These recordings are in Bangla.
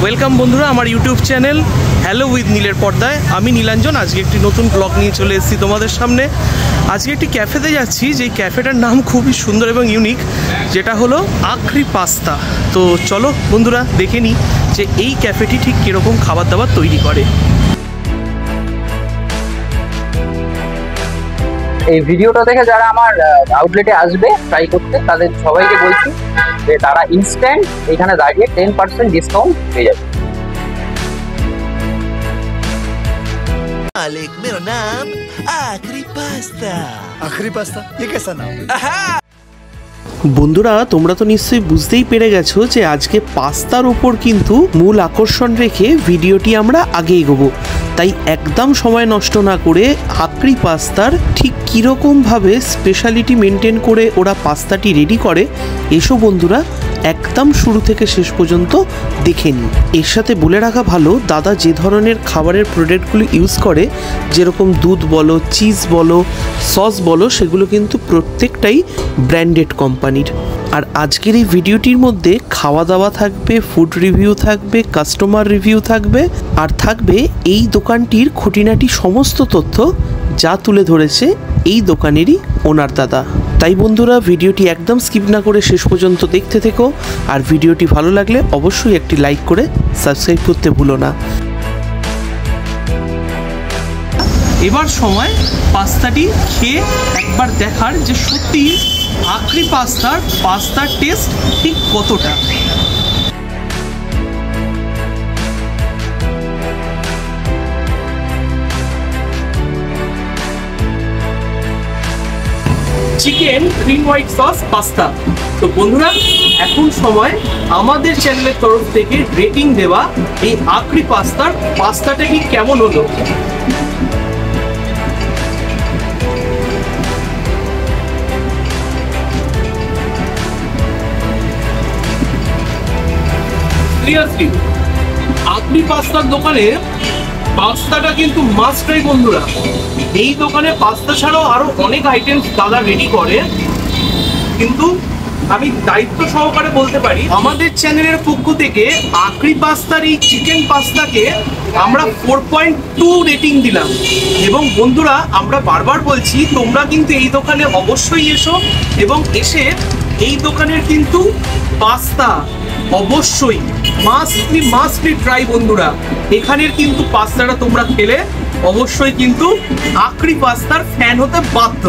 ওয়েলকাম বন্ধুরা আমার ইউটিউব চ্যানেল হ্যালো উইথ নীলের পর্দায়। আমি নীলাঞ্জন। আজকে একটি নতুন ব্লগ নিয়ে চলে এসেছি তোমাদের সামনে। আজকে একটি ক্যাফেতে যাচ্ছি, যেই ক্যাফেটার নাম খুবই সুন্দর এবং ইউনিক, যেটা হলো আখরি পাস্তা। তো চলো বন্ধুরা দেখে নিই যে এই ক্যাফেটি ঠিক কীরকম খাবার দাবার তৈরি করে। এই ভিডিওটা দেখে যারা আমার আউটলেটে আসবে ট্রাই করতে, তাদের সবাইকে বলছি যে তারা ইনস্ট্যান্ট এখানে দাঁড়িয়ে 10% ডিসকাউন্ট পেয়ে যাবে। मालिक मेरा नाम आखरी पास्ता। आखरी पास्ता ये कैसा नाम? বন্ধুরা তোমরা তো নিশ্চয়ই বুঝতেই পেরে গেছো যে আজকে পাস্তার ওপর কিন্তু মূল আকর্ষণ রেখে ভিডিওটি আমরা আগে এগোবো। তাই একদম সময় নষ্ট না করে আখরি পাস্তার ঠিক কীরকমভাবে স্পেশালিটি মেনটেন করে ওরা পাস্তাটি রেডি করে, এসো বন্ধুরা একদম শুরু থেকে শেষ পর্যন্ত দেখে নিই। এর সাথে বলে রাখা ভালো, দাদা যে ধরনের খাবারের প্রোডাক্টগুলো ইউজ করে, যেরকম দুধ বলো, চিজ বলো, সস বলো, সেগুলো কিন্তু প্রত্যেকটাই ব্র্যান্ডেড কোম্পানির। আর আজকের এই ভিডিওটির মধ্যে খাওয়া দাওয়া থাকবে, ফুড রিভিউ থাকবে, কাস্টমার রিভিউ থাকবে, আর থাকবে এই দোকানটির খুঁটিনাটি সমস্ত তথ্য যা তুলে ধরেছে এই দোকানেরই ওনার দাদা। তাই বন্ধুরা ভিডিওটি একদম স্কিপ না করে শেষ পর্যন্ত দেখতে থেকো। আর ভিডিওটি ভালো লাগলে অবশ্যই একটি লাইক করে সাবস্ক্রাইব করতে ভুলো না। এবার সময় পাস্তাটি খেয়ে একবার দেখার যে সত্যি আখরি পাস্তার টেস্ট ঠিক কতটা। Chicken green white sauce pasta. তো বন্ধুরা এখন সময় আমাদের চ্যানেলের তরফ থেকে রেটিং দেওয়া এই আখরি পাস্তাটা কি কেমন হলো। সিরিয়াসলি আখরি পাস্তার দোকানে পাস্তাটা কিন্তু মাস্ট ট্রাই বন্ধুরা। এই দোকানে পাস্তা ছাড়াও আরো অনেক আইটেমস দাদা রেডি করে, কিন্তু আমি দায়িত্ব সহকারে বলতে পারি আমাদের চ্যানেলের পক্ষ থেকে আখরি পাস্তার এই চিকেন পাস্তাকে আমরা 4.2 রেটিং দিলাম। এবং বন্ধুরা আমরা বারবার বলছি তোমরা কিন্তু এই দোকানে অবশ্যই এসো, এবং এই দোকানের কিন্তু পাস্তা অবশ্যই মাস্টলি ট্রাই বন্ধুরা। এখানের কিন্তু পাস্তাটা তোমরা খেলে অবশ্যই কিন্তু আখরি পাস্তার ফ্যান হতে বাধ্য।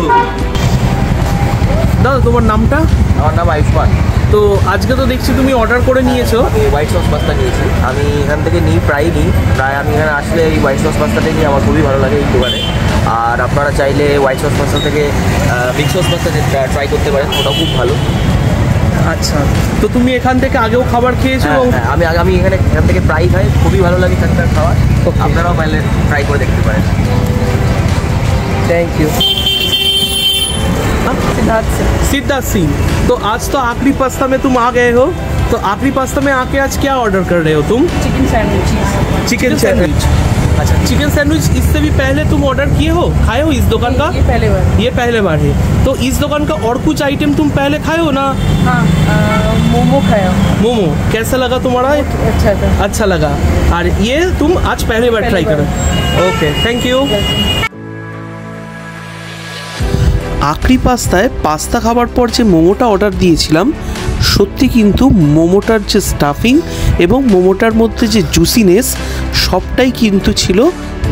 দাদা তোমার নামটা? আমার নাম আয়ুষ্মান। তো আজকে তো দেখছি তুমি অর্ডার করে নিয়েছো। আমি হোয়াইট সস পাস্তা নিয়েছি। আমি এখান থেকে প্রায় আমি এখানে আসলে এই হোয়াইট সস পাস্তাটাই নিয়ে আমার খুবই ভালো লাগে এই দোকানে। আর আপনারা চাইলে হোয়াইট সস পাস্তা থেকে মিক্স সস পাস্তা ট্রাই করতে পারেন, ওটাও খুব ভালো। আচ্ছা, তো তুমি এখান থেকে আগেও খাবার খেয়েছো? হ্যাঁ, আমি এখান থেকে প্রায় খাই, খুবই ভালো লাগে এখানকার খাবার। আপনারাও পারলে ট্রাই করে দেখতে পারেন। Thank you. सिद्धार्थ सिंह। तो आज तो आखरी पास्ता में तुम आ गए हो, तो आखरी पास्ता में आके आज क्या ऑर्डर कर रहे हो तुम? Chicken sandwich. अच्छा, चिकन सैंडविच इससे भी पहले तुम ऑर्डर किए हो, खाए हो इस दुकान का? ये पहले बार है। तो इस दुकान का और कुछ आइटम तुम पहले खाए हो ना? हाँ, मोमो खाया। मोमो कैसा लगा तुम्हारा? अच्छा लगा। और ये तुम आज पहले बार ट्राई करो। Okay, thank you. আখরি পাস্তায় পাস্তা খাবার পর যে মোমোটা অর্ডার দিয়েছিলাম, সত্যি কিন্তু মোমোটার যে স্টাফিং এবং মোমোটার মধ্যে যে জুসিনেস সবটাই কিন্তু ছিল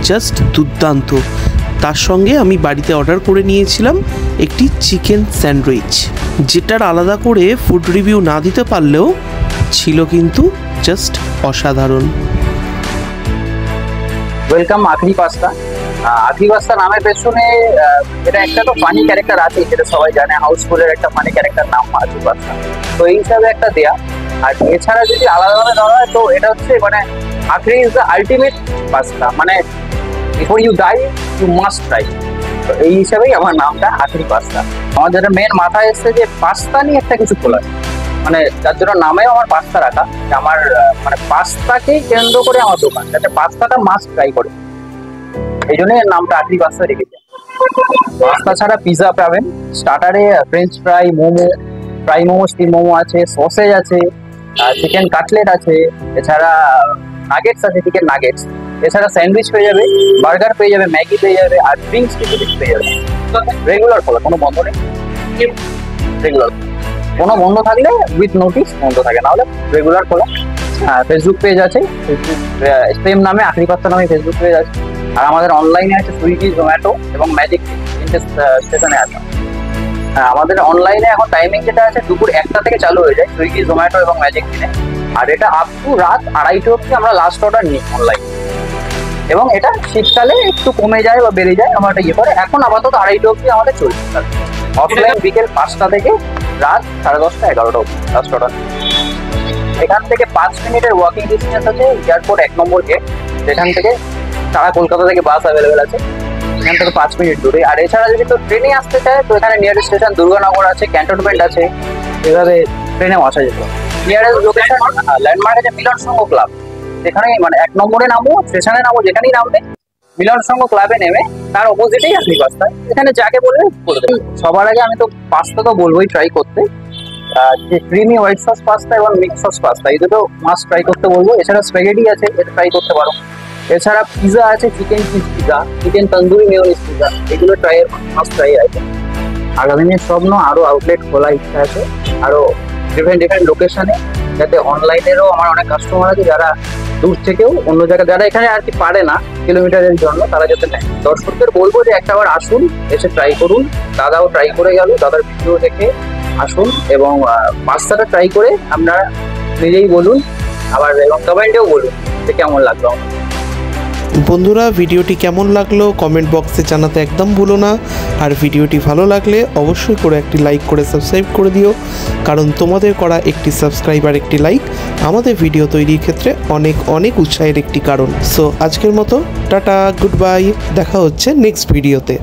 জাস্ট দুর্দান্ত। তার সঙ্গে আমি বাড়িতে অর্ডার করে নিয়েছিলাম একটি চিকেন স্যান্ডউইচ, যেটার আলাদা করে ফুড রিভিউ না দিতে পারলেও ছিল কিন্তু জাস্ট অসাধারণ। ওয়েলকাম আখরি পাস্তা। আখরি পাস্তা নামের পেছনে এটা একটা তো ফানি ক্যারেক্টার আছে, যেটা সবাই জানে। হাউসফুলের একটা ফানি ক্যারেক্টার নাম আখরি পাস্তা, তো এই হিসাবে একটা দেয়া। আর এছাড়া যদি আলাদাভাবে ধরা হয় তো এটা হচ্ছে মানে আখরি ইজ দ্য আলটিমেট পাস্তা, মানে before you die you must try. তো এই হিসাবেই আমার নামটা আখরি পাস্তা। আমার যেটা মেন মাথায় এসছে যে পাস্তা নিয়ে একটা কিছু খোলা, মানে যার জন্য নামেও আমার পাস্তা রাখা। আমার মানে পাস্তাকেই কেন্দ্র করে আমার দোকান, যাতে পাস্তাটা মাস্ট ট্রাই করে, এই জন্য নামটা আখরি পাস্তা রেখেছে। পাস্তা ছাড়া পিজা পাবেন, স্টার্টারে French fry, momo, fry momo, steam momo আছে, সসেজ আছে, চিকেন কাটলেট আছে, এছাড়া নাগেটস আছে, চিকেন নাগেটস, এছাড়া স্যান্ডউইচ পেয়ে যাবে, বার্গার পেয়ে যাবে, ম্যাগি পেয়ে যাবে, আর ড্রিঙ্কস কিছু কিছু পেয়ে যাবে। রেগুলার খোলা, কোনো বন্ধ নেই, রেগুলার। কোনো বন্ধ থাকলে উইথ নোটিস বন্ধ থাকে, না হলে রেগুলার খোলা। ফেসবুক পেজ আছে, সেম নামে আখরি পাস্তা নামে ফেসবুক পেজ আছে। আর আমাদের অনলাইনে আছে সুইগি, জোম্যাটো এবং ম্যাজিক, তিনটে স্টেশনে আছে। আমাদের অনলাইনে এখন টাইমিং যেটা আছে দুপুর 1টা থেকে চালু হয়ে যায় সুইগি, জোম্যাটো এবং ম্যাজিক কিনে। আর এটা আপ টু রাত 2:30 অবধি আমরা লাস্ট অর্ডার নিই অনলাইন। এবং এটা শীতকালে একটু কমে যায় বা বেড়ে যায়, আমরা এটা ইয়ে করে। এখন আপাতত 2:30 অবধি আমাদের চলছে। অফলাইন বিকেল 5টা থেকে রাত 10:30, 11টা অবধি লাস্ট অর্ডার। এখান থেকে 5 মিনিটের ওয়াকিং ডিস্টেন্স আছে এয়ারপোর্ট 1 নম্বর গেট, যেখান থেকে সারা কলকাতা থেকে বাস অ্যাভেলেবেল আছে, এখান থেকে 5 মিনিট দূরে। আর এছাড়া যদি তো ট্রেনে আসতে চায় তো এখানে নিয়ারেস্ট স্টেশন দুর্গানগর আছে, ক্যান্টনমেন্ট আছে, এভাবে ট্রেনেও আসা যেত। নিয়ারেস্ট লোকেশন ল্যান্ডমার্ক আছে মিলন সংঘ ক্লাব, যেখানে মানে 1 নম্বরে নামো, স্টেশনে নামো, যেখানেই নামবে মিলন সংঘ ক্লাবে নেমে তার অপোজিটেই আখরি পাস্তা। এখানে যাকে বলবে বলে দেবে। সবার আগে আমি তো পাস্তা তো বলবোই ট্রাই করতে, যে ক্রিমি হোয়াইট সস পাস্তা এবং মিক্স সস পাস্তা, এই দুটো মাস্ট ট্রাই করতে বলবো। এছাড়া স্প্যাগেটি আছে, এটা ট্রাই করতে পারো। এছাড়া পিজা আছে, chicken cheese pizza, chicken tandoori mayonnaise pizza, এগুলো মাস্ট ট্রাই আছে। আগামী দিনের স্বপ্ন আরো আউটলেট খোলার ইচ্ছা আছে, আরো ডিফারেন্ট লোকেশনে, যাতে অনলাইনেরও আমার অনেক কাস্টমার আছে যারা দূর থেকেও অন্য জায়গায়, যারা এখানে আর কি পারে না কিলোমিটারের জন্য, তারা যাতে নেয়। দর্শকদের বলবো যে একটাবার আসুন, এসে ট্রাই করুন। দাদাও ট্রাই করে গেল, দাদার ভিডিও দেখে আসুন এবং পাস্তাটা ট্রাই করে আপনারা নিজেই বলুন, আবার এবং কমেন্টেও বলুন যে কেমন লাগলো। বন্ধুরা, ভিডিওটি কেমন লাগলো কমেন্ট বক্সে জানাতে একদম ভুলো না। আর ভিডিওটি ভালো লাগলে অবশ্যই করে একটি লাইক করে সাবস্ক্রাইব করে দিও, কারণ তোমাদের করা একটি সাবস্ক্রাইব আর একটি লাইক আমাদের ভিডিও তৈরির ক্ষেত্রে অনেক অনেক উৎসাহের একটি কারণ। সো আজকের মতো টাটা, গুড বাই, দেখা হচ্ছে নেক্সট ভিডিওতে।